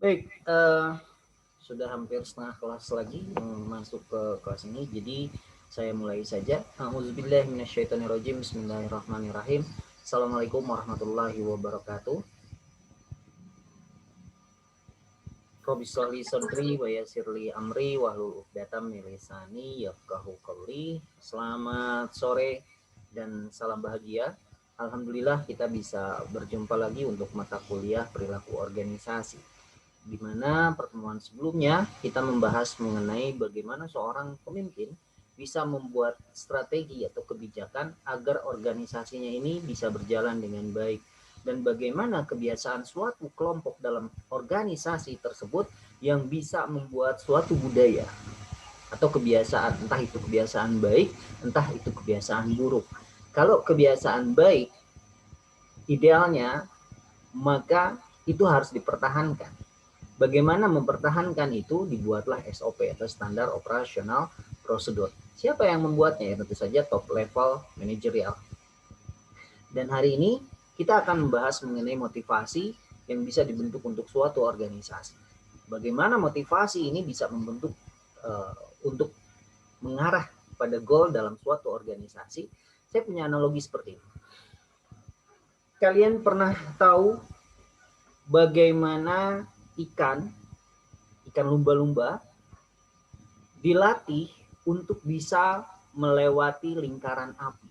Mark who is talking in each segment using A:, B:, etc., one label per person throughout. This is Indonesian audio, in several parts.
A: Baik, sudah hampir setengah kelas lagi yang masuk ke kelas ini, jadi saya mulai saja. A'udzubillahi minasyaitonirrajim. Bismillahirrahmanirrahim. Assalamualaikum warahmatullahi wabarakatuh. Rabbi shrah li sadri wa yassir li amri wahlul 'uqdatam min lisani yafqahu qawli. Selamat sore dan salam bahagia. Alhamdulillah kita bisa berjumpa lagi untuk mata kuliah perilaku organisasi, di mana pertemuan sebelumnya kita membahas mengenai bagaimana seorang pemimpin bisa membuat strategi atau kebijakan agar organisasinya ini bisa berjalan dengan baik, dan bagaimana kebiasaan suatu kelompok dalam organisasi tersebut yang bisa membuat suatu budaya atau kebiasaan, entah itu kebiasaan baik, entah itu kebiasaan buruk. Kalau kebiasaan baik, idealnya maka itu harus dipertahankan. Bagaimana mempertahankan itu? Dibuatlah SOP atau standar operasional prosedur. Siapa yang membuatnya? Ya tentu saja top level manajerial. Dan hari ini kita akan membahas mengenai motivasi yang bisa dibentuk untuk suatu organisasi. Bagaimana motivasi ini bisa membentuk untuk mengarah pada goal dalam suatu organisasi. Saya punya analogi seperti ini. Kalian pernah tahu bagaimana ikan lumba-lumba dilatih untuk bisa melewati lingkaran api?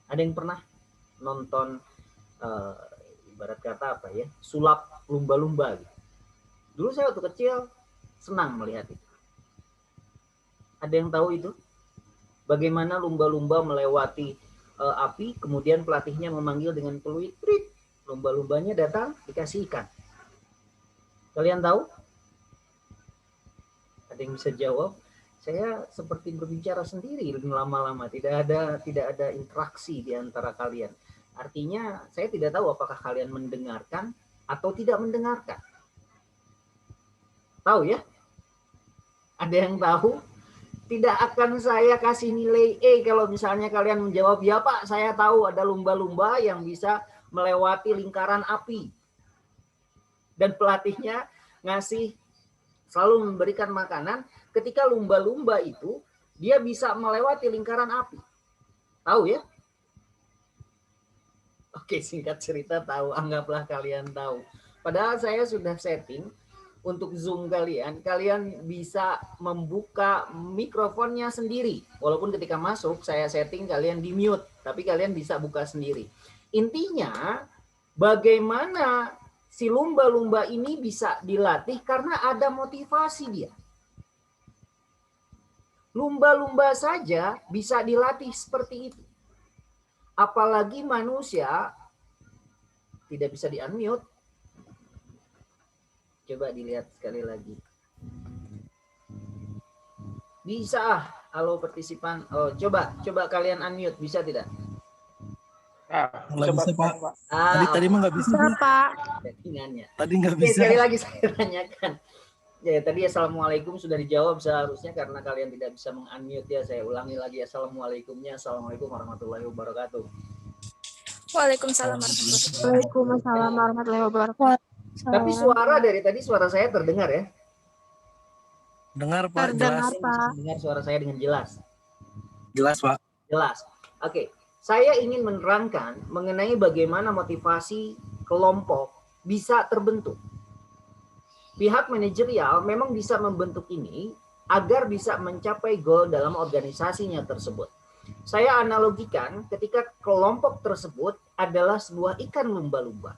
A: Ada yang pernah nonton ibarat kata apa ya, sulap lumba-lumba gitu? Dulu saya waktu kecil senang melihat itu. Ada yang tahu itu? Bagaimana lumba-lumba melewati api, kemudian pelatihnya memanggil dengan peluit, prit, lumba-lumbanya datang, dikasih ikan. Kalian tahu? Ada yang bisa jawab? Saya seperti berbicara sendiri lama-lama, tidak ada interaksi di antara kalian. Artinya saya tidak tahu apakah kalian mendengarkan atau tidak mendengarkan. Tahu ya? Ada yang tahu? Tidak akan saya kasih nilai E kalau misalnya kalian menjawab, ya Pak, saya tahu ada lumba-lumba yang bisa melewati lingkaran api. Dan pelatihnya selalu memberikan makanan ketika lumba-lumba itu dia bisa melewati lingkaran api. Tahu ya? Oke, singkat cerita tahu, anggaplah kalian tahu. Padahal saya sudah setting untuk Zoom kalian bisa membuka mikrofonnya sendiri. Walaupun ketika masuk saya setting kalian di mute, tapi kalian bisa buka sendiri. Intinya bagaimana si lumba-lumba ini bisa dilatih karena ada motivasi dia. Lumba-lumba saja bisa dilatih seperti itu. Apalagi manusia. Tidak bisa di-unmute. Coba dilihat sekali lagi. Bisa. Halo partisipan. Oh, coba kalian unmute, bisa tidak?
B: Nggak bisa, Pak. Tadi mah nggak bisa,
C: Pak.
A: Settingannya.
B: Tadi nggak bisa.
A: Sekali lagi saya tanyakan. Ya, tadi assalamualaikum sudah dijawab seharusnya karena kalian tidak bisa meng-unmute ya. Saya ulangi lagi assalamualaikumnya. Assalamualaikum warahmatullahi wabarakatuh.
C: Waalaikumsalam warahmatullahi wabarakatuh.
A: Tapi suara dari tadi suara saya terdengar ya?
B: Dengar, Pak.
C: Terdengar,
B: Jelas.
C: Pak.
A: Dengar suara saya dengan jelas?
B: Jelas, Pak.
A: Jelas. Oke. Saya ingin menerangkan mengenai bagaimana motivasi kelompok bisa terbentuk. Pihak manajerial memang bisa membentuk ini agar bisa mencapai goal dalam organisasinya tersebut. Saya analogikan ketika kelompok tersebut adalah sebuah ikan lumba-lumba.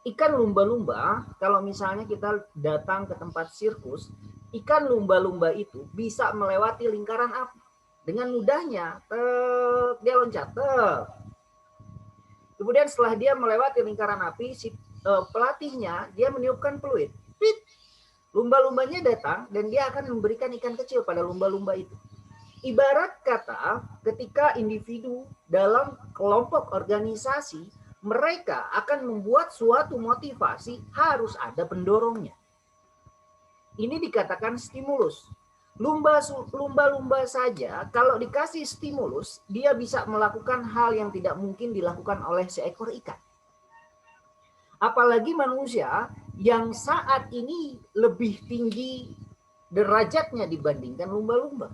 A: Ikan lumba-lumba, kalau misalnya kita datang ke tempat sirkus, ikan lumba-lumba itu bisa melewati lingkaran api. Dengan mudahnya, dia loncat. Kemudian setelah dia melewati lingkaran api, si pelatihnya dia meniupkan peluit. Pit. Lumba-lumbanya datang dan dia akan memberikan ikan kecil pada lumba-lumba itu. Ibarat kata ketika individu dalam kelompok organisasi, mereka akan membuat suatu motivasi, harus ada pendorongnya. Ini dikatakan stimulus. Lumba-lumba saja kalau dikasih stimulus, dia bisa melakukan hal yang tidak mungkin dilakukan oleh seekor ikan. Apalagi manusia yang saat ini lebih tinggi derajatnya dibandingkan lumba-lumba.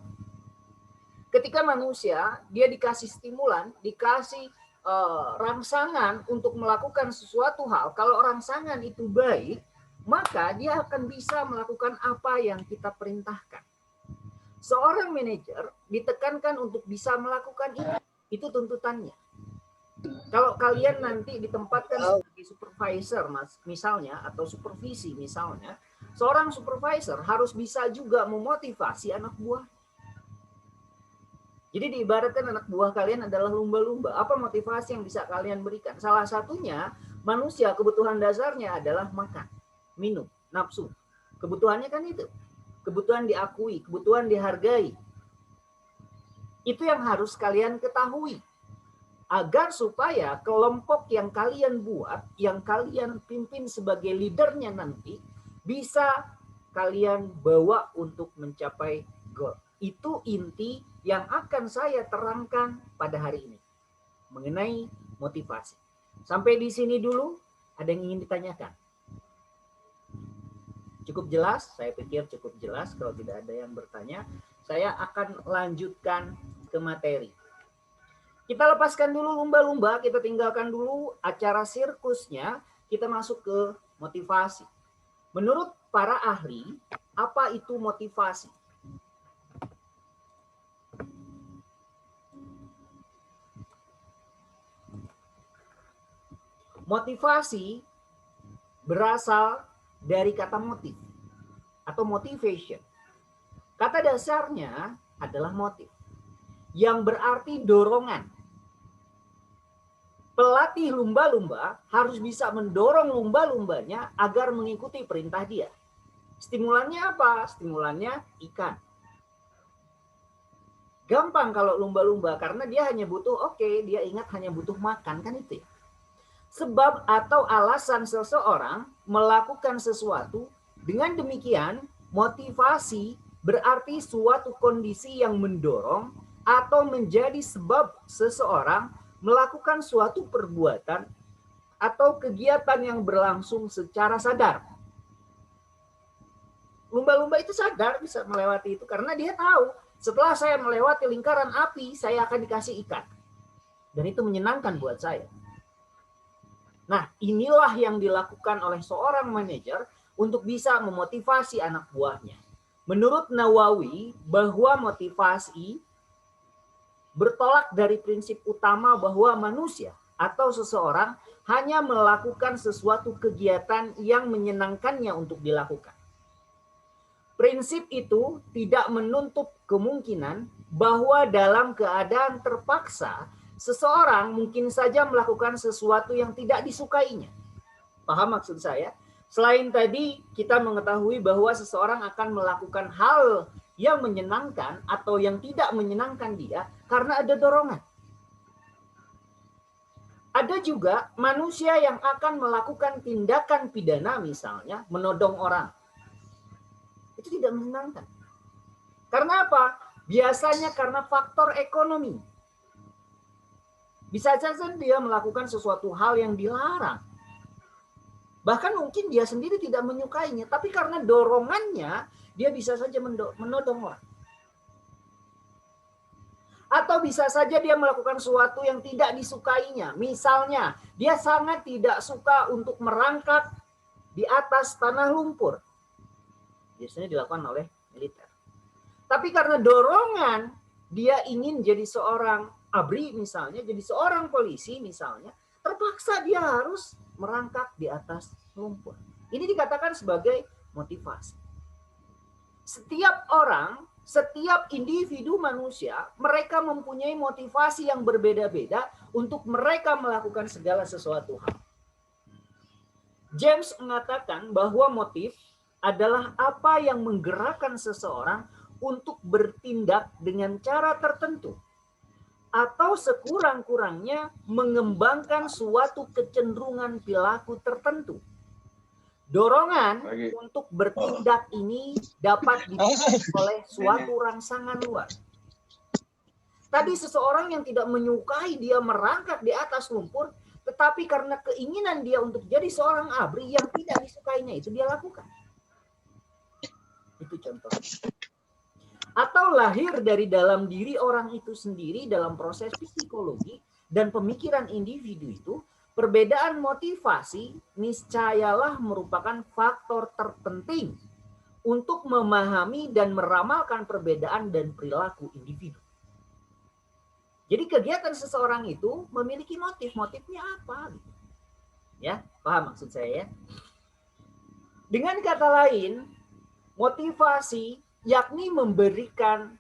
A: Ketika manusia dia dikasih stimulan, dikasih rangsangan untuk melakukan sesuatu hal, kalau rangsangan itu baik, maka dia akan bisa melakukan apa yang kita perintahkan. Seorang manajer ditekankan untuk bisa melakukan itu tuntutannya. Kalau kalian nanti ditempatkan sebagai supervisor, misalnya, atau supervisi misalnya, seorang supervisor harus bisa juga memotivasi anak buah. Jadi diibaratkan anak buah kalian adalah lumba-lumba. Apa motivasi yang bisa kalian berikan? Salah satunya, manusia kebutuhan dasarnya adalah makan, minum, nafsu. Kebutuhannya kan itu. Kebutuhan diakui, kebutuhan dihargai. Itu yang harus kalian ketahui. Agar supaya kelompok yang kalian buat, yang kalian pimpin sebagai leadernya nanti, bisa kalian bawa untuk mencapai goal. Itu inti yang akan saya terangkan pada hari ini mengenai motivasi. Sampai di sini dulu, ada yang ingin ditanyakan? Cukup jelas? Saya pikir cukup jelas. Kalau tidak ada yang bertanya, saya akan lanjutkan ke materi. Kita lepaskan dulu lumba-lumba, kita tinggalkan dulu acara sirkusnya, kita masuk ke motivasi. Menurut para ahli, apa itu motivasi? Motivasi berasal dari kata motif atau motivation. Kata dasarnya adalah motif yang berarti dorongan. Pelatih lumba-lumba harus bisa mendorong lumba-lumbanya agar mengikuti perintah dia. Stimulannya apa? Stimulannya ikan. Gampang kalau lumba-lumba karena dia hanya butuh, dia ingat hanya butuh makan, kan itu ya. Sebab atau alasan seseorang melakukan sesuatu, dengan demikian motivasi berarti suatu kondisi yang mendorong atau menjadi sebab seseorang melakukan suatu perbuatan atau kegiatan yang berlangsung secara sadar. Lumba-lumba itu sadar bisa melewati itu karena dia tahu setelah saya melewati lingkaran api, saya akan dikasih ikan. Dan itu menyenangkan buat saya. Nah, inilah yang dilakukan oleh seorang manajer untuk bisa memotivasi anak buahnya. Menurut Nawawi, bahwa motivasi bertolak dari prinsip utama bahwa manusia atau seseorang hanya melakukan sesuatu kegiatan yang menyenangkannya untuk dilakukan. Prinsip itu tidak menutup kemungkinan bahwa dalam keadaan terpaksa, seseorang mungkin saja melakukan sesuatu yang tidak disukainya. Paham maksud saya? Selain tadi kita mengetahui bahwa seseorang akan melakukan hal yang menyenangkan atau yang tidak menyenangkan dia karena ada dorongan. Ada juga manusia yang akan melakukan tindakan pidana misalnya menodong orang. Itu tidak menyenangkan. Karena apa? Biasanya karena faktor ekonomi. Bisa saja dia melakukan sesuatu hal yang dilarang. Bahkan mungkin dia sendiri tidak menyukainya. Tapi karena dorongannya, dia bisa saja menodong orang. Atau bisa saja dia melakukan sesuatu yang tidak disukainya. Misalnya, dia sangat tidak suka untuk merangkak di atas tanah lumpur. Biasanya dilakukan oleh militer. Tapi karena dorongan, dia ingin jadi seorang ABRI misalnya, jadi seorang polisi misalnya, terpaksa dia harus merangkak di atas lumpur. Ini dikatakan sebagai motivasi. Setiap orang, setiap individu manusia, mereka mempunyai motivasi yang berbeda-beda untuk mereka melakukan segala sesuatu hal. James mengatakan bahwa motif adalah apa yang menggerakkan seseorang untuk bertindak dengan cara tertentu atau sekurang-kurangnya mengembangkan suatu kecenderungan perilaku tertentu. Dorongan untuk bertindak ini dapat dipicu oleh suatu rangsangan luar. Tadi seseorang yang tidak menyukai dia merangkak di atas lumpur, Tetapi karena keinginan dia untuk jadi seorang ABRI yang tidak disukainya itu dia lakukan. Itu contoh. Atau lahir dari dalam diri orang itu sendiri dalam proses psikologi dan pemikiran individu itu, perbedaan motivasi niscayalah merupakan faktor terpenting untuk memahami dan meramalkan perbedaan dan perilaku individu. Jadi kegiatan seseorang itu memiliki motif. Motifnya apa? Ya, paham maksud saya ya? Dengan kata lain, motivasi yakni memberikan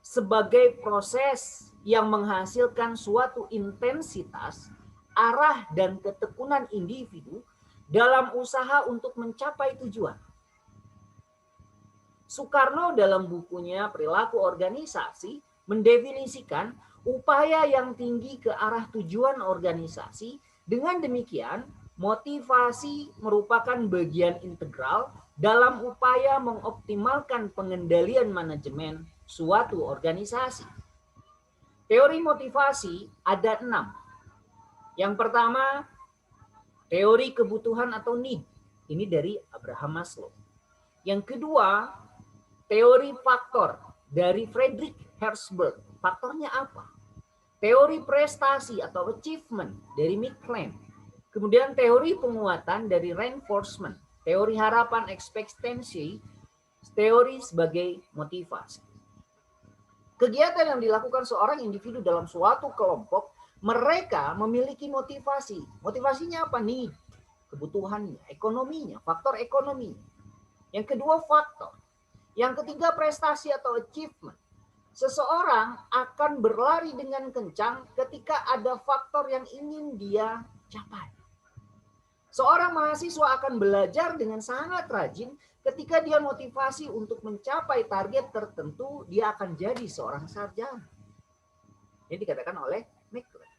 A: sebagai proses yang menghasilkan suatu intensitas, arah dan ketekunan individu dalam usaha untuk mencapai tujuan. Soekarno dalam bukunya Perilaku Organisasi mendefinisikan upaya yang tinggi ke arah tujuan organisasi. Dengan demikian, motivasi merupakan bagian integral dalam upaya mengoptimalkan pengendalian manajemen suatu organisasi. Teori motivasi ada 6. Yang pertama, teori kebutuhan atau need. Ini dari Abraham Maslow. Yang kedua, teori faktor dari Friedrich Herzberg. Faktornya apa? Teori prestasi atau achievement dari McLean. Kemudian teori penguatan dari reinforcement. Teori harapan ekspektasi, teori sebagai motivasi. Kegiatan yang dilakukan seorang individu dalam suatu kelompok, mereka memiliki motivasi. Motivasinya apa? Need, kebutuhannya, ekonominya, faktor ekonominya. Yang kedua faktor. Yang ketiga prestasi atau achievement. Seseorang akan berlari dengan kencang ketika ada faktor yang ingin dia capai. Seorang mahasiswa akan belajar dengan sangat rajin ketika dia motivasi untuk mencapai target tertentu, dia akan jadi seorang sarjana. Ini dikatakan oleh McLean.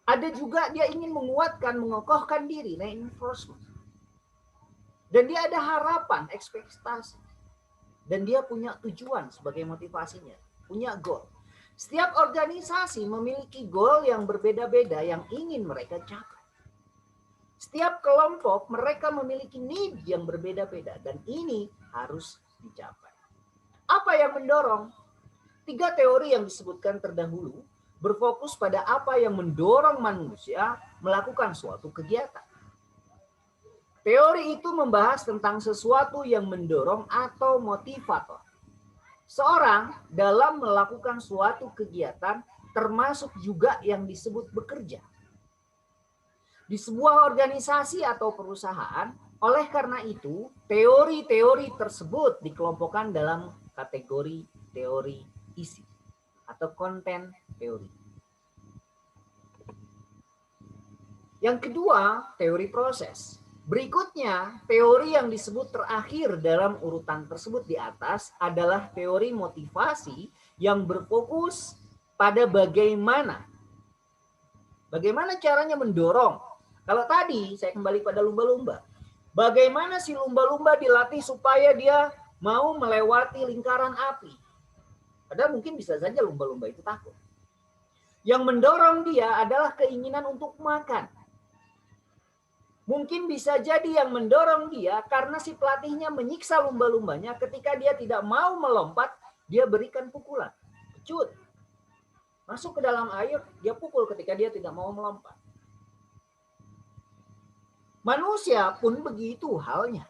A: Ada juga dia ingin menguatkan, mengokohkan diri, reinforcement. Dan dia ada harapan, ekspektasi. Dan dia punya tujuan sebagai motivasinya, punya goal. Setiap organisasi memiliki goal yang berbeda-beda yang ingin mereka capai. Setiap kelompok mereka memiliki need yang berbeda-beda dan ini harus dicapai. Apa yang mendorong? 3 teori yang disebutkan terdahulu berfokus pada apa yang mendorong manusia melakukan suatu kegiatan. Teori itu membahas tentang sesuatu yang mendorong atau motivator. Seorang dalam melakukan suatu kegiatan termasuk juga yang disebut bekerja. Di sebuah organisasi atau perusahaan, oleh karena itu, teori-teori tersebut dikelompokkan dalam kategori teori isi atau konten teori. Yang kedua, teori proses. Berikutnya, teori yang disebut terakhir dalam urutan tersebut di atas adalah teori motivasi yang berfokus pada bagaimana caranya mendorong. Kalau tadi saya kembali pada lumba-lumba. Bagaimana si lumba-lumba dilatih supaya dia mau melewati lingkaran api. Padahal mungkin bisa saja lumba-lumba itu takut. Yang mendorong dia adalah keinginan untuk makan. Mungkin bisa jadi yang mendorong dia karena si pelatihnya menyiksa lumba-lumbanya ketika dia tidak mau melompat, dia berikan pukulan. Pecut. Masuk ke dalam air, dia pukul ketika dia tidak mau melompat. Manusia pun begitu halnya.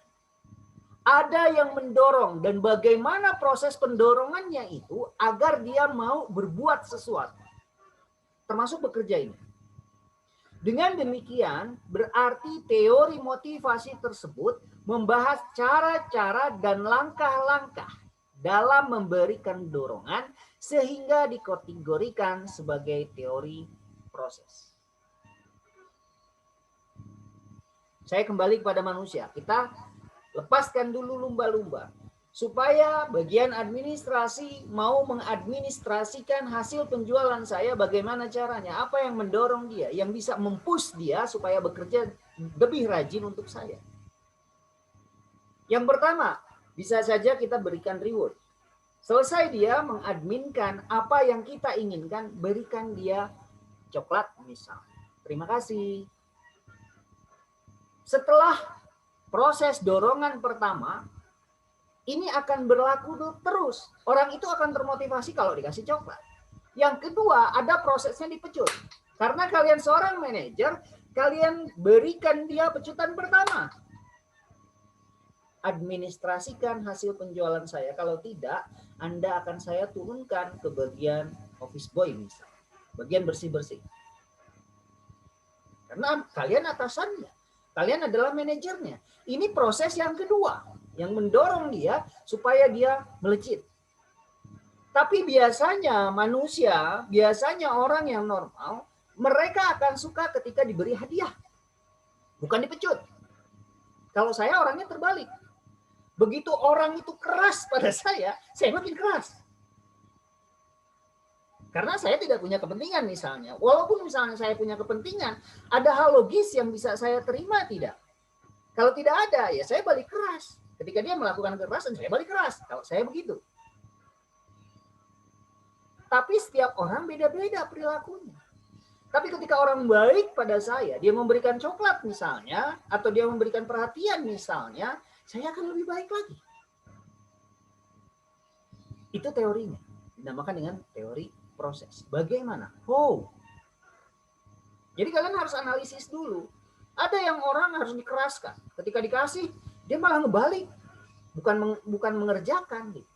A: Ada yang mendorong dan bagaimana proses pendorongannya itu agar dia mau berbuat sesuatu. Termasuk bekerja ini. Dengan demikian, berarti teori motivasi tersebut membahas cara-cara dan langkah-langkah dalam memberikan dorongan sehingga dikategorikan sebagai teori proses. Saya kembali kepada manusia. Kita lepaskan dulu lumba-lumba. Supaya bagian administrasi mau mengadministrasikan hasil penjualan saya, bagaimana caranya? Apa yang mendorong dia? Yang bisa mempush dia supaya bekerja lebih rajin untuk saya. Yang pertama, bisa saja kita berikan reward. Selesai dia mengadminkan apa yang kita inginkan, berikan dia coklat misalnya. Terima kasih. Setelah proses dorongan pertama, ini akan berlaku terus. Orang itu akan termotivasi kalau dikasih coklat. Yang kedua, ada prosesnya dipecut. Karena kalian seorang manajer, kalian berikan dia pecutan pertama. Administrasikan hasil penjualan saya. Kalau tidak, Anda akan saya turunkan ke bagian office boy misalnya. Bagian bersih-bersih. Karena kalian atasannya. Kalian adalah manajernya. Ini proses yang kedua. Yang mendorong dia supaya dia melejit. Tapi biasanya manusia, biasanya orang yang normal, mereka akan suka ketika diberi hadiah. Bukan dipecut. Kalau saya orangnya terbalik. Begitu orang itu keras pada saya makin keras. Karena saya tidak punya kepentingan misalnya. Walaupun misalnya saya punya kepentingan, ada hal logis yang bisa saya terima tidak? Kalau tidak ada, ya saya balik keras. Ketika dia melakukan kekerasan, saya balik keras. Kalau saya begitu. Tapi setiap orang beda-beda perilakunya. Tapi ketika orang baik pada saya, dia memberikan coklat misalnya, atau dia memberikan perhatian misalnya, saya akan lebih baik lagi. Itu teorinya. Dinamakan dengan teori proses. Bagaimana? Jadi kalian harus analisis dulu. Ada yang orang harus dikeraskan. Ketika dikasih, dia malah ngebalik. Bukan mengerjakan. Gitu.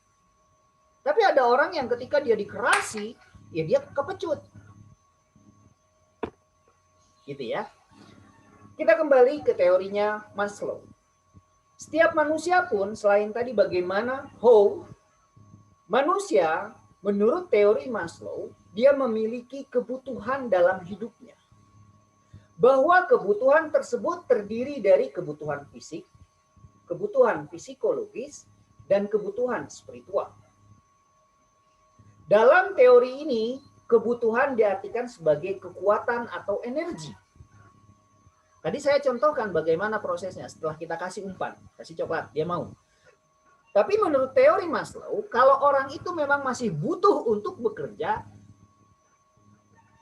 A: Tapi ada orang yang ketika dia dikerasi, ya dia kepecut. Gitu ya. Kita kembali ke teorinya Maslow. Setiap manusia pun, selain tadi bagaimana manusia menurut teori Maslow, dia memiliki kebutuhan dalam hidupnya. Bahwa kebutuhan tersebut terdiri dari kebutuhan fisik, kebutuhan psikologis, dan kebutuhan spiritual. Dalam teori ini, kebutuhan diartikan sebagai kekuatan atau energi. Tadi saya contohkan bagaimana prosesnya setelah kita kasih umpan, kasih coklat, dia mau. Tapi menurut teori Maslow, kalau orang itu memang masih butuh untuk bekerja,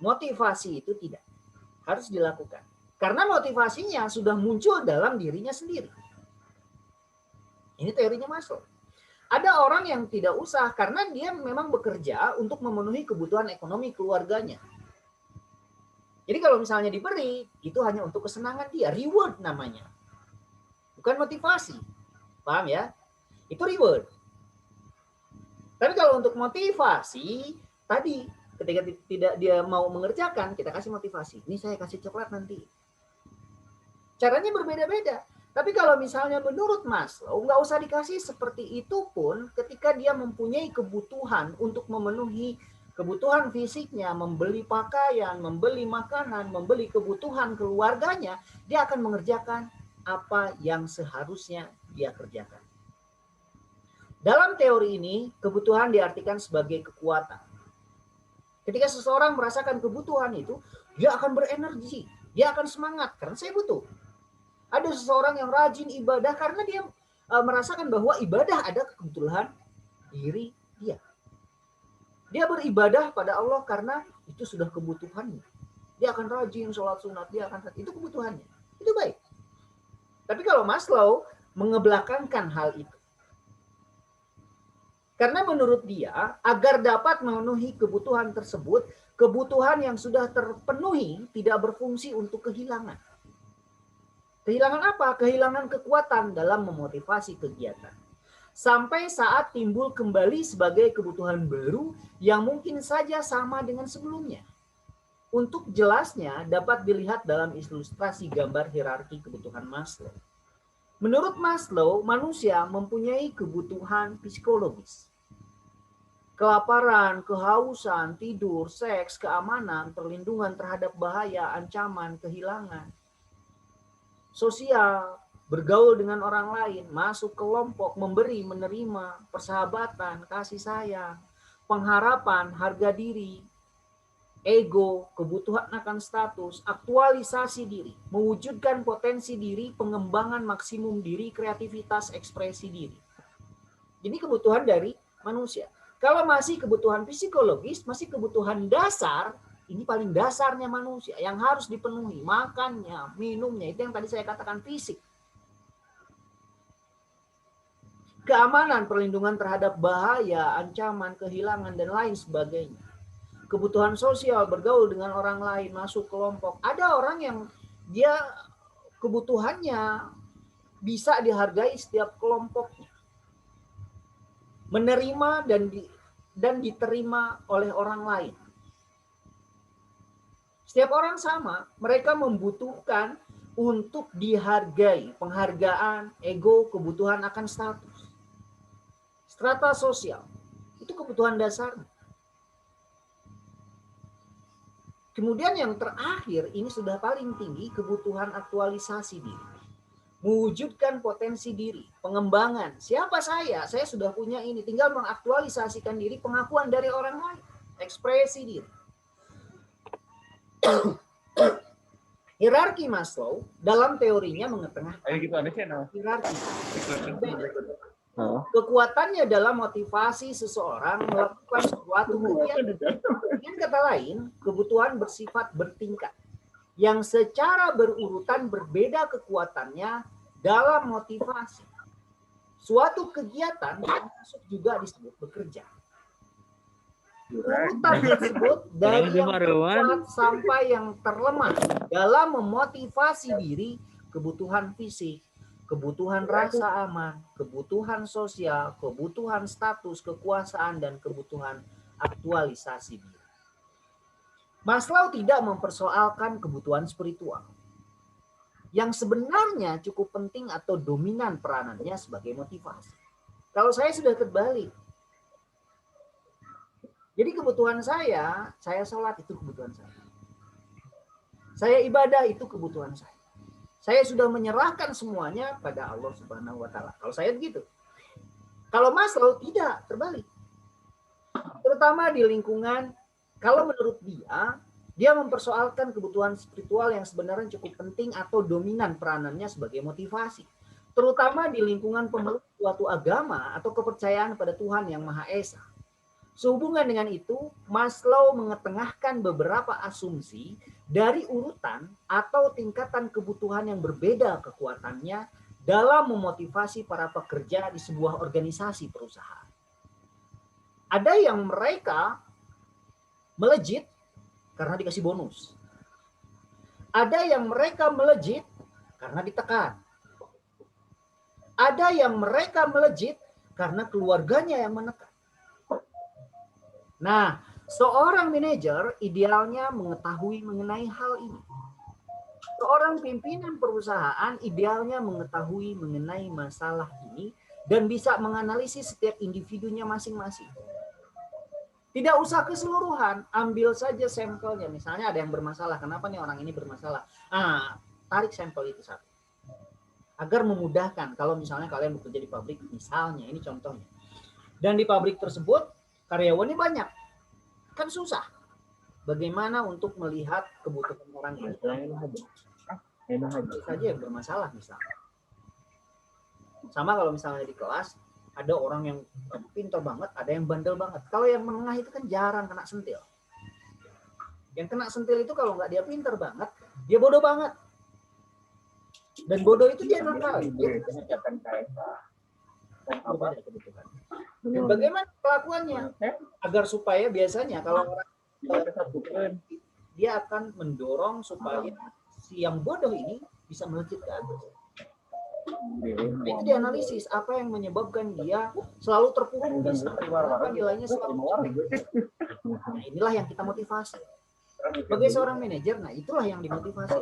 A: motivasi itu tidak harus dilakukan. Karena motivasinya sudah muncul dalam dirinya sendiri. Ini teorinya Maslow. Ada orang yang tidak usah karena dia memang bekerja untuk memenuhi kebutuhan ekonomi keluarganya. Jadi kalau misalnya diberi, itu hanya untuk kesenangan dia. Reward namanya. Bukan motivasi. Paham ya? Itu reward. Tapi kalau untuk motivasi, tadi ketika tidak dia mau mengerjakan, kita kasih motivasi. Ini saya kasih coklat nanti. Caranya berbeda-beda. Tapi kalau misalnya menurut Maslow, nggak usah dikasih seperti itu pun ketika dia mempunyai kebutuhan untuk memenuhi kebutuhan fisiknya, membeli pakaian, membeli makanan, membeli kebutuhan keluarganya, dia akan mengerjakan apa yang seharusnya dia kerjakan. Dalam teori ini, kebutuhan diartikan sebagai kekuatan. Ketika seseorang merasakan kebutuhan itu, dia akan berenergi, dia akan semangat, karena saya butuh. Ada seseorang yang rajin ibadah karena dia merasakan bahwa ibadah ada kebutuhan diri dia. Dia beribadah pada Allah karena itu sudah kebutuhannya. Dia akan rajin sholat sunat, itu kebutuhannya. Itu baik. Tapi kalau Maslow mengebelakangkan hal itu. Karena menurut dia, agar dapat memenuhi kebutuhan tersebut, kebutuhan yang sudah terpenuhi tidak berfungsi untuk kehilangan. Kehilangan apa? Kehilangan kekuatan dalam memotivasi kegiatan. Sampai saat timbul kembali sebagai kebutuhan baru yang mungkin saja sama dengan sebelumnya. Untuk jelasnya dapat dilihat dalam ilustrasi gambar hierarki kebutuhan Maslow. Menurut Maslow, manusia mempunyai kebutuhan psikologis. Kelaparan, kehausan, tidur, seks, keamanan, perlindungan terhadap bahaya, ancaman, kehilangan. Sosial, bergaul dengan orang lain, masuk kelompok, memberi, menerima, persahabatan, kasih sayang, pengharapan, harga diri, ego, kebutuhan akan status, aktualisasi diri, mewujudkan potensi diri, pengembangan maksimum diri, kreativitas, ekspresi diri. Jadi kebutuhan dari manusia. Kalau masih kebutuhan psikologis, masih kebutuhan dasar, Ini paling dasarnya manusia yang harus dipenuhi, makannya, minumnya, itu yang tadi saya katakan fisik. Keamanan, perlindungan terhadap bahaya, ancaman, kehilangan, dan lain sebagainya. Kebutuhan sosial, bergaul dengan orang lain, masuk kelompok. Ada orang yang dia kebutuhannya bisa dihargai setiap kelompoknya. Menerima dan diterima oleh orang lain. Setiap orang sama, mereka membutuhkan untuk dihargai, penghargaan, ego, kebutuhan akan status. Strata sosial, itu kebutuhan dasar. Kemudian yang terakhir, ini sudah paling tinggi, kebutuhan aktualisasi diri. Mewujudkan potensi diri, pengembangan. Siapa saya? Saya sudah punya ini, tinggal mengaktualisasikan diri, pengakuan dari orang lain, ekspresi diri. Hierarki Maslow dalam teorinya mengetengahkan hierarki. Kekuatannya dalam motivasi seseorang melakukan suatu kegiatan. Dengan kata lain, kebutuhan bersifat bertingkat yang secara berurutan berbeda kekuatannya dalam motivasi. Suatu kegiatan termasuk juga disebut bekerja. Urutan tersebut dari yang kuat sampai yang terlemah dalam memotivasi diri, kebutuhan fisik, kebutuhan rasa aman, kebutuhan sosial, kebutuhan status, kekuasaan, dan kebutuhan aktualisasi diri. Maslow tidak mempersoalkan kebutuhan spiritual yang sebenarnya cukup penting atau dominan peranannya sebagai motivasi. Kalau saya sudah terbalik. Jadi kebutuhan saya sholat itu kebutuhan saya. Saya ibadah itu kebutuhan saya. Saya sudah menyerahkan semuanya pada Allah Subhanahu wa taala. Kalau saya begitu. Kalau Maslow tidak, terbalik. Terutama di lingkungan, kalau menurut dia mempersoalkan kebutuhan spiritual yang sebenarnya cukup penting atau dominan peranannya sebagai motivasi. Terutama di lingkungan pemeluk suatu agama atau kepercayaan pada Tuhan yang Maha Esa. Sehubungan dengan itu, Maslow mengetengahkan beberapa asumsi dari urutan atau tingkatan kebutuhan yang berbeda kekuatannya dalam memotivasi para pekerja di sebuah organisasi perusahaan. Ada yang mereka melejit karena dikasih bonus. Ada yang mereka melejit karena ditekan. Ada yang mereka melejit karena keluarganya yang menekan. Nah, seorang manajer idealnya mengetahui mengenai hal ini. Seorang pimpinan perusahaan idealnya mengetahui mengenai masalah ini dan bisa menganalisis setiap individunya masing-masing. Tidak usah keseluruhan, ambil saja sampelnya. Misalnya ada yang bermasalah, kenapa nih orang ini bermasalah? Tarik sampel itu satu. Agar memudahkan kalau misalnya kalian bekerja di pabrik, misalnya ini contohnya. Dan di pabrik tersebut karyawannya banyak, kan susah. Bagaimana untuk melihat kebutuhan orang ini? Saja yang bermasalah misalnya. Sama kalau misalnya di kelas ada orang yang pintar banget, ada yang bandel banget. Kalau yang menengah itu kan jarang kena sentil. Yang kena sentil itu kalau nggak dia pintar banget, dia bodoh banget. Dan bodoh itu dia nakal. Dan bagaimana kelakuannya agar supaya biasanya kalau orang dia akan mendorong supaya si yang bodoh ini bisa melejit ke atas. Itu dianalisis apa yang menyebabkan dia selalu terpuruk bisa nilainya selalu jelek. Nah, inilah yang kita motivasi sebagai seorang manajer. Nah, itulah yang dimotivasi.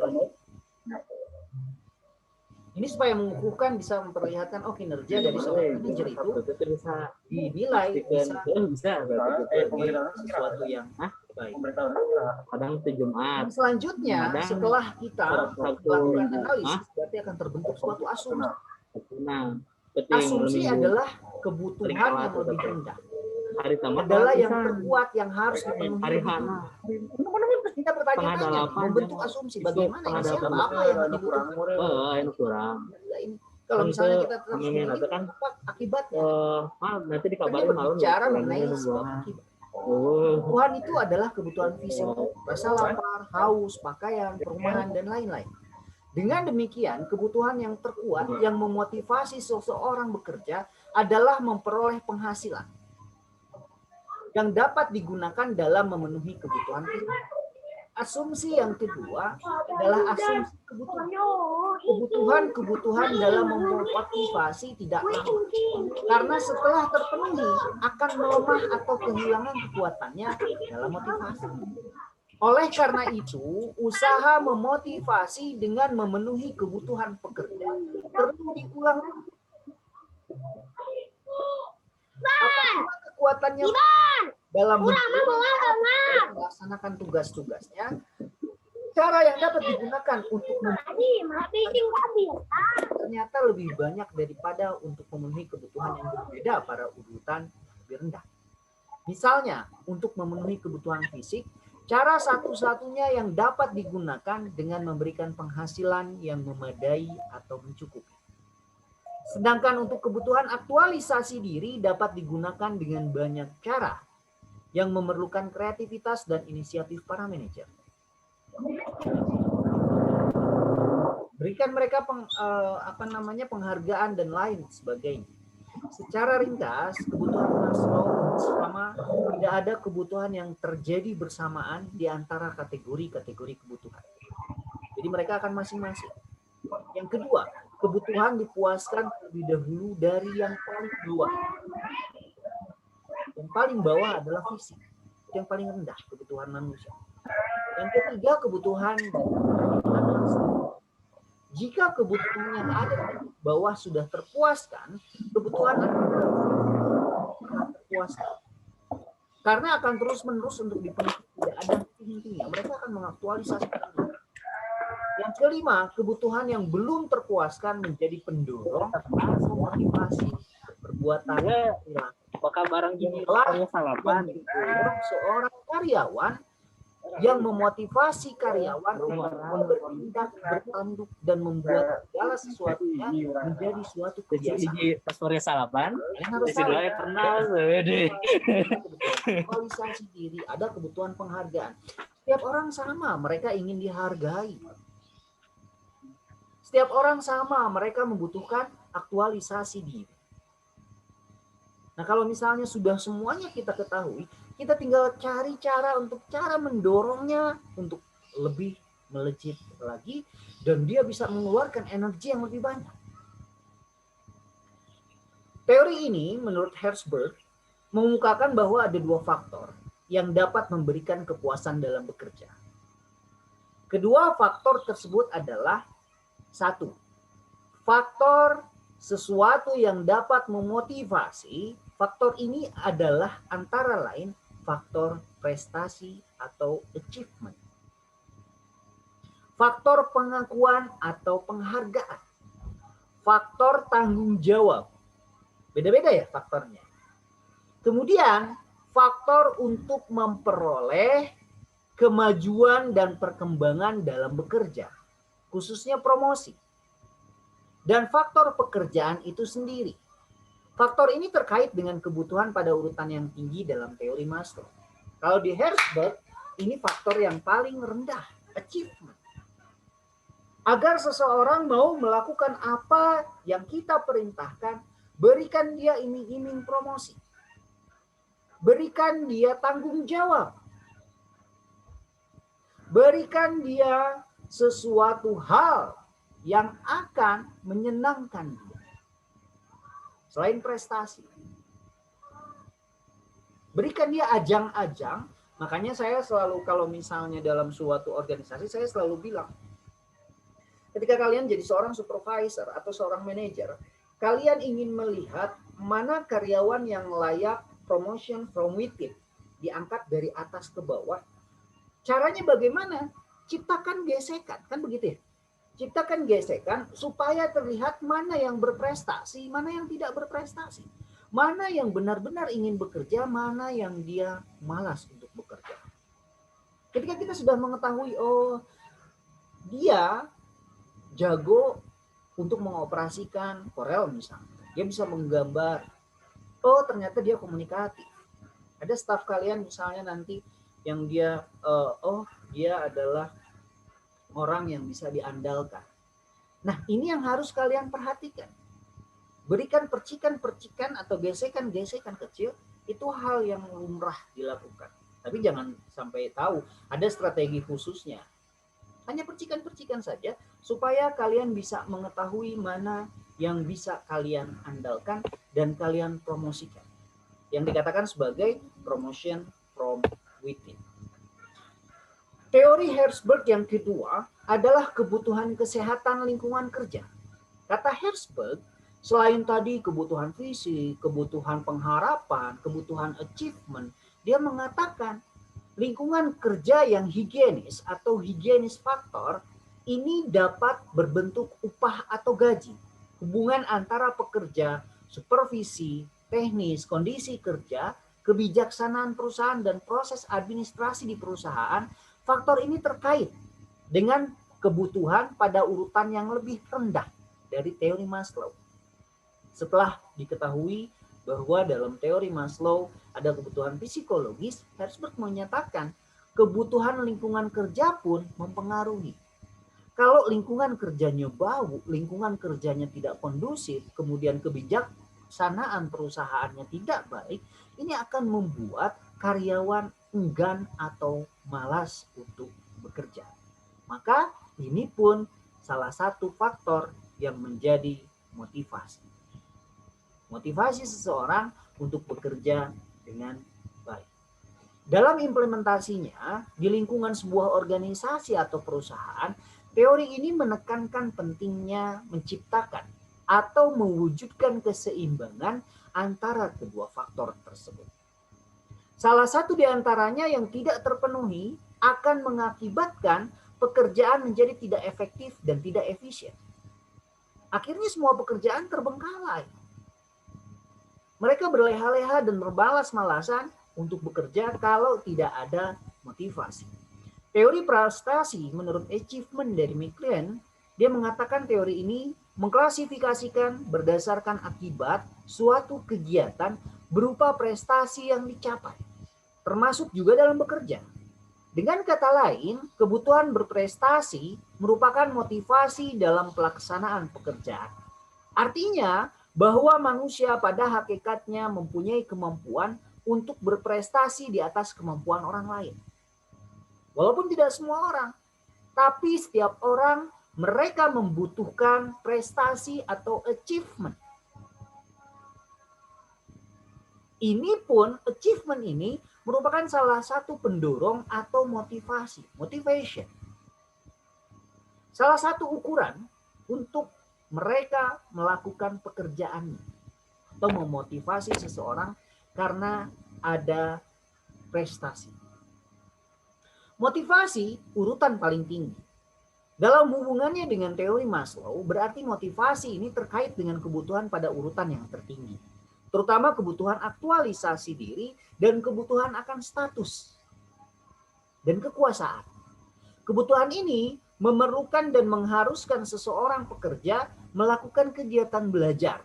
A: Ini supaya mengukuhkan, bisa memperlihatkan kinerja dari seorang manajer itu dinilai bisa sesuatu yang baik.
D: Kadang itu Jumat.
A: Selanjutnya setelah kita melakukan analisis berarti akan terbentuk suatu asumsi. Asumsi adalah kebutuhan yang lebih rendah. Adalah yang terkuat yang harus dipenuhi. Kita bertanya membentuk asumsi bagaimana ini siapa apa yang dibutuhkan. Kalau misalnya kita terus kan akibatnya.
D: Nanti dikabarin malu
A: bicara mengenai sebab akibat. Kebutuhan itu adalah kebutuhan fisik, rasa lapar, haus, pakaian, perumahan, dan lain-lain. Dengan demikian, kebutuhan yang terkuat yang memotivasi seseorang bekerja adalah memperoleh penghasilan yang dapat digunakan dalam memenuhi kebutuhan fisik. Asumsi yang kedua adalah asumsi kebutuhan dalam memotivasi tidak lama. Karena setelah terpenuhi akan melemah atau kehilangan kekuatannya dalam motivasi. Oleh karena itu, usaha memotivasi dengan memenuhi kebutuhan pekerja perlu diulang. Apabila kekuatannya dalam melaksanakan tugas-tugasnya, cara yang dapat digunakan untuk ternyata lebih banyak daripada untuk memenuhi kebutuhan yang berbeda pada urutan lebih rendah. Misalnya, untuk memenuhi kebutuhan fisik, cara satu-satunya yang dapat digunakan dengan memberikan penghasilan yang memadai atau mencukupi. Sedangkan untuk kebutuhan aktualisasi diri dapat digunakan dengan banyak cara yang memerlukan kreativitas dan inisiatif para manajer. Berikan mereka penghargaan dan lain sebagainya. Secara ringkas, kebutuhan Maslow sama tidak ada kebutuhan yang terjadi bersamaan di antara kategori-kategori kebutuhan. Jadi mereka akan masing-masing. Yang kedua, kebutuhan dipuaskan terlebih dahulu dari yang paling bawah. Yang paling bawah adalah fisik. Yang paling rendah kebutuhan manusia. Yang ketiga, kebutuhan jika kebutuhan yang ada di bawah sudah terpuaskan, kebutuhan akan terpuaskan. Karena akan terus-menerus untuk dipenuhi, tidak ada henti-hentinya. Mereka akan mengaktualisasikan. Yang kelima, kebutuhan yang belum terpuaskan menjadi pendorong atau motivasi perbuatan.
D: Apakah barang ini
A: salapan? Seorang karyawan yang memotivasi karyawan untuk bertindak, bertanduk, dan membuat segala sesuatunya menjadi suatu kebiasaan.
D: Pas sore salapan,
A: harus
D: pernah
A: aktualisasi diri, ada kebutuhan penghargaan. Setiap orang sama, mereka ingin dihargai. Setiap orang sama, mereka membutuhkan aktualisasi diri. Nah, kalau misalnya sudah semuanya kita ketahui, kita tinggal cari cara mendorongnya untuk lebih melejit lagi dan dia bisa mengeluarkan energi yang lebih banyak. Teori ini menurut Herzberg mengemukakan bahwa ada dua faktor yang dapat memberikan kepuasan dalam bekerja. Kedua faktor tersebut adalah satu, faktor sesuatu yang dapat memotivasi. Faktor ini adalah antara lain faktor prestasi atau achievement, faktor pengakuan atau penghargaan, faktor tanggung jawab. Beda-beda ya faktornya. Kemudian faktor untuk memperoleh kemajuan dan perkembangan dalam bekerja, khususnya promosi. Dan faktor pekerjaan itu sendiri. Faktor ini terkait dengan kebutuhan pada urutan yang tinggi dalam teori Maslow. Kalau di Herzberg, ini faktor yang paling rendah, achievement. Agar seseorang mau melakukan apa yang kita perintahkan, berikan dia iming-iming promosi. Berikan dia tanggung jawab. Berikan dia sesuatu hal yang akan menyenangkan dia. Selain prestasi. Berikan dia ajang-ajang. Makanya saya selalu kalau misalnya dalam suatu organisasi, saya selalu bilang, ketika kalian jadi seorang supervisor atau seorang manajer, kalian ingin melihat mana karyawan yang layak promotion from within, diangkat dari atas ke bawah. Caranya bagaimana? Ciptakan gesekan, kan begitu ya? Ciptakan gesekan supaya terlihat mana yang berprestasi, mana yang tidak berprestasi. Mana yang benar-benar ingin bekerja, mana yang dia malas untuk bekerja. Ketika kita sudah mengetahui, oh dia jago untuk mengoperasikan Corel misalnya. Dia bisa menggambar. Oh ternyata dia komunikatif. Ada staf kalian misalnya nanti yang dia dia adalah orang yang bisa diandalkan. Nah, ini yang harus kalian perhatikan. Berikan percikan-percikan atau gesekan-gesekan kecil, itu hal yang lumrah dilakukan. Tapi jangan sampai tahu ada strategi khususnya. Hanya percikan-percikan saja supaya kalian bisa mengetahui mana yang bisa kalian andalkan dan kalian promosikan. Yang dikatakan sebagai promotion from within. Teori Herzberg yang kedua adalah kebutuhan kesehatan lingkungan kerja. Kata Herzberg, selain tadi kebutuhan fisik, kebutuhan pengharapan, kebutuhan achievement, dia mengatakan lingkungan kerja yang higienis atau higienis faktor ini dapat berbentuk upah atau gaji. Hubungan antara pekerja, supervisi, teknis, kondisi kerja, kebijaksanaan perusahaan, dan proses administrasi di perusahaan, faktor ini terkait dengan kebutuhan pada urutan yang lebih rendah dari teori Maslow. Setelah diketahui bahwa dalam teori Maslow ada kebutuhan psikologis, Herzberg menyatakan kebutuhan lingkungan kerja pun mempengaruhi. Kalau lingkungan kerjanya bau, lingkungan kerjanya tidak kondusif, kemudian kebijaksanaan perusahaannya tidak baik, ini akan membuat karyawan enggan atau malas untuk bekerja. Maka ini pun salah satu faktor yang menjadi motivasi. Motivasi seseorang untuk bekerja dengan baik. Dalam implementasinya di lingkungan sebuah organisasi atau perusahaan, teori ini menekankan pentingnya menciptakan atau mewujudkan keseimbangan antara kedua faktor tersebut. Salah satu di antaranya yang tidak terpenuhi akan mengakibatkan pekerjaan menjadi tidak efektif dan tidak efisien. Akhirnya semua pekerjaan terbengkalai. Mereka berleha-leha dan berbalas-malasan untuk bekerja kalau tidak ada motivasi. Teori prestasi menurut achievement dari McLean, dia mengatakan teori ini mengklasifikasikan berdasarkan akibat suatu kegiatan berupa prestasi yang dicapai, termasuk juga dalam bekerja. Dengan kata lain, kebutuhan berprestasi merupakan motivasi dalam pelaksanaan pekerjaan. Artinya bahwa manusia pada hakikatnya mempunyai kemampuan untuk berprestasi di atas kemampuan orang lain. Walaupun tidak semua orang, tapi setiap orang mereka membutuhkan prestasi atau achievement. Ini pun, achievement ini merupakan salah satu pendorong atau motivasi, motivation. Salah satu ukuran untuk mereka melakukan pekerjaannya atau memotivasi seseorang karena ada prestasi. Motivasi urutan paling tinggi. Dalam hubungannya dengan teori Maslow, berarti motivasi ini terkait dengan kebutuhan pada urutan yang tertinggi. Terutama kebutuhan aktualisasi diri dan kebutuhan akan status dan kekuasaan. Kebutuhan ini memerlukan dan mengharuskan seseorang pekerja melakukan kegiatan belajar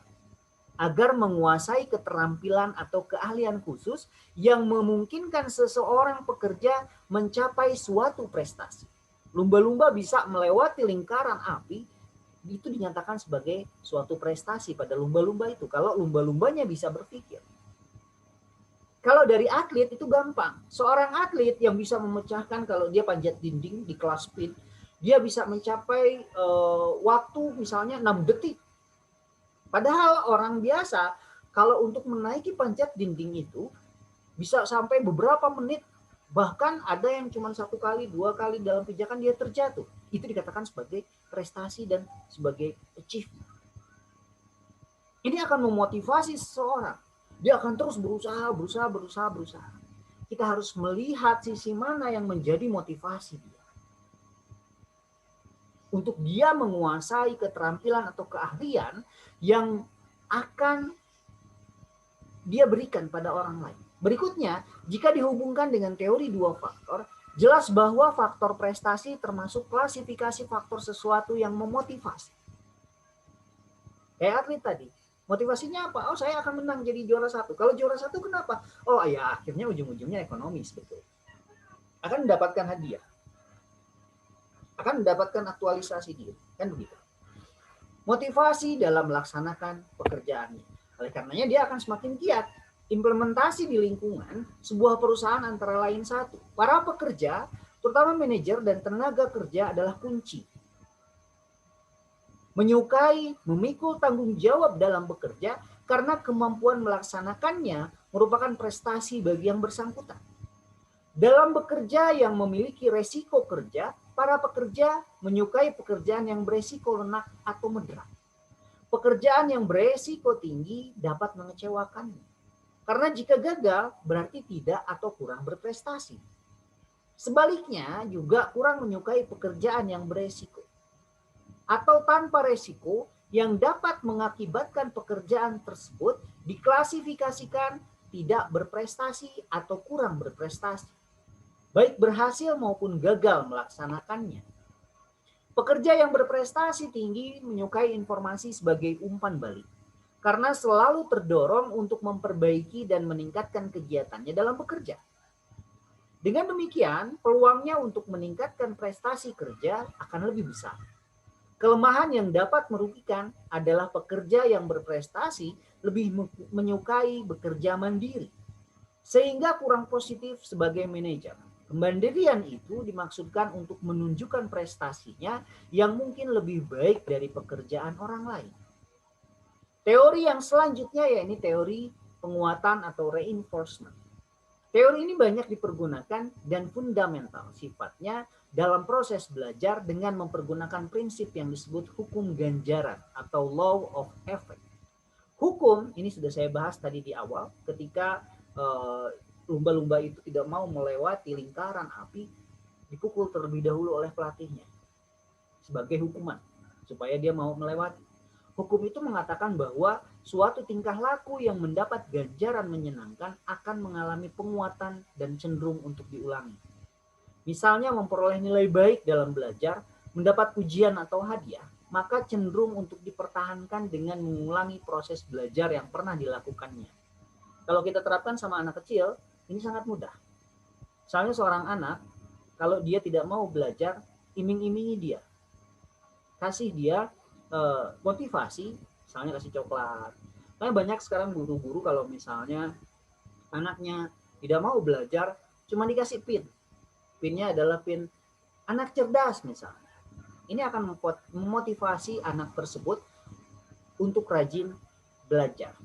A: agar menguasai keterampilan atau keahlian khusus yang memungkinkan seseorang pekerja mencapai suatu prestasi. Lumba-lumba bisa melewati lingkaran api, itu dinyatakan sebagai suatu prestasi pada lumba-lumba itu. Kalau lumba-lumbanya bisa berpikir. Kalau dari atlet itu gampang. Seorang atlet yang bisa memecahkan kalau dia panjat dinding di kelas speed, dia bisa mencapai waktu misalnya 6 detik. Padahal orang biasa kalau untuk menaiki panjat dinding itu bisa sampai beberapa menit. Bahkan ada yang cuma 1 kali, 2 kali dalam pijakan dia terjatuh. Itu dikatakan sebagai prestasi dan sebagai achievement. Ini akan memotivasi seseorang. Dia akan terus berusaha. Kita harus melihat sisi mana yang menjadi motivasi dia. Untuk dia menguasai keterampilan atau keahlian yang akan dia berikan pada orang lain. Berikutnya, jika dihubungkan dengan teori 2 faktor, jelas bahwa faktor prestasi termasuk klasifikasi faktor sesuatu yang memotivasi. Kayak atlet tadi, Motivasinya apa? Oh, saya akan menang jadi juara satu. Kalau juara satu kenapa? Oh ya, akhirnya ujung-ujungnya ekonomis, betul. Akan mendapatkan hadiah. Akan mendapatkan aktualisasi diri. Kan begitu. Motivasi dalam melaksanakan pekerjaannya. Oleh karenanya dia akan semakin giat. Implementasi di lingkungan sebuah perusahaan antara lain satu. Para pekerja, terutama manajer dan tenaga kerja adalah kunci. Menyukai, memikul tanggung jawab dalam bekerja karena kemampuan melaksanakannya merupakan prestasi bagi yang bersangkutan. Dalam bekerja yang memiliki resiko kerja, para pekerja menyukai pekerjaan yang beresiko lenak atau mederat. Pekerjaan yang beresiko tinggi dapat mengecewakan. Karena jika gagal berarti tidak atau kurang berprestasi. Sebaliknya juga kurang menyukai pekerjaan yang beresiko atau tanpa resiko yang dapat mengakibatkan pekerjaan tersebut diklasifikasikan tidak berprestasi atau kurang berprestasi, baik berhasil maupun gagal melaksanakannya. Pekerja yang berprestasi tinggi menyukai informasi sebagai umpan balik karena selalu terdorong untuk memperbaiki dan meningkatkan kegiatannya dalam bekerja. Dengan demikian, peluangnya untuk meningkatkan prestasi kerja akan lebih besar. Kelemahan yang dapat merugikan adalah pekerja yang berprestasi lebih menyukai bekerja mandiri, sehingga kurang positif sebagai manajer. Kemandirian itu dimaksudkan untuk menunjukkan prestasinya yang mungkin lebih baik dari pekerjaan orang lain. Teori yang selanjutnya yaitu teori penguatan atau reinforcement. Teori ini banyak dipergunakan dan fundamental sifatnya dalam proses belajar dengan mempergunakan prinsip yang disebut hukum ganjaran atau law of effect. Hukum ini sudah saya bahas tadi di awal ketika lumba-lumba itu tidak mau melewati lingkaran api, dipukul terlebih dahulu oleh pelatihnya sebagai hukuman supaya dia mau melewati. Hukum itu mengatakan bahwa suatu tingkah laku yang mendapat ganjaran menyenangkan akan mengalami penguatan dan cenderung untuk diulangi. Misalnya memperoleh nilai baik dalam belajar, mendapat pujian atau hadiah, maka cenderung untuk dipertahankan dengan mengulangi proses belajar yang pernah dilakukannya. Kalau kita terapkan sama anak kecil, ini sangat mudah. Misalnya seorang anak, kalau dia tidak mau belajar, iming-imingi dia. Kasih dia motivasi, misalnya kasih coklat. Karena banyak sekarang guru-guru kalau misalnya anaknya tidak mau belajar, cuma dikasih pin. Pinnya adalah pin anak cerdas misalnya. Ini akan memotivasi anak tersebut untuk rajin belajar.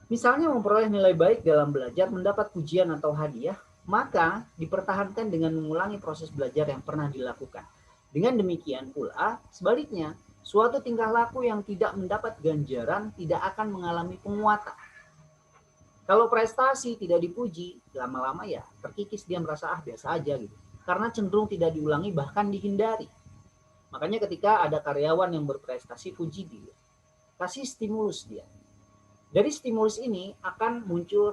A: Misalnya memperoleh nilai baik dalam belajar, mendapat pujian atau hadiah, maka dipertahankan dengan mengulangi proses belajar yang pernah dilakukan. Dengan demikian pula, sebaliknya, suatu tingkah laku yang tidak mendapat ganjaran tidak akan mengalami penguatan. Kalau prestasi tidak dipuji, lama-lama ya terkikis, dia merasa biasa aja gitu. Karena cenderung tidak diulangi bahkan dihindari. Makanya ketika ada karyawan yang berprestasi, puji dia. Kasih stimulus dia. Dari stimulus ini akan muncul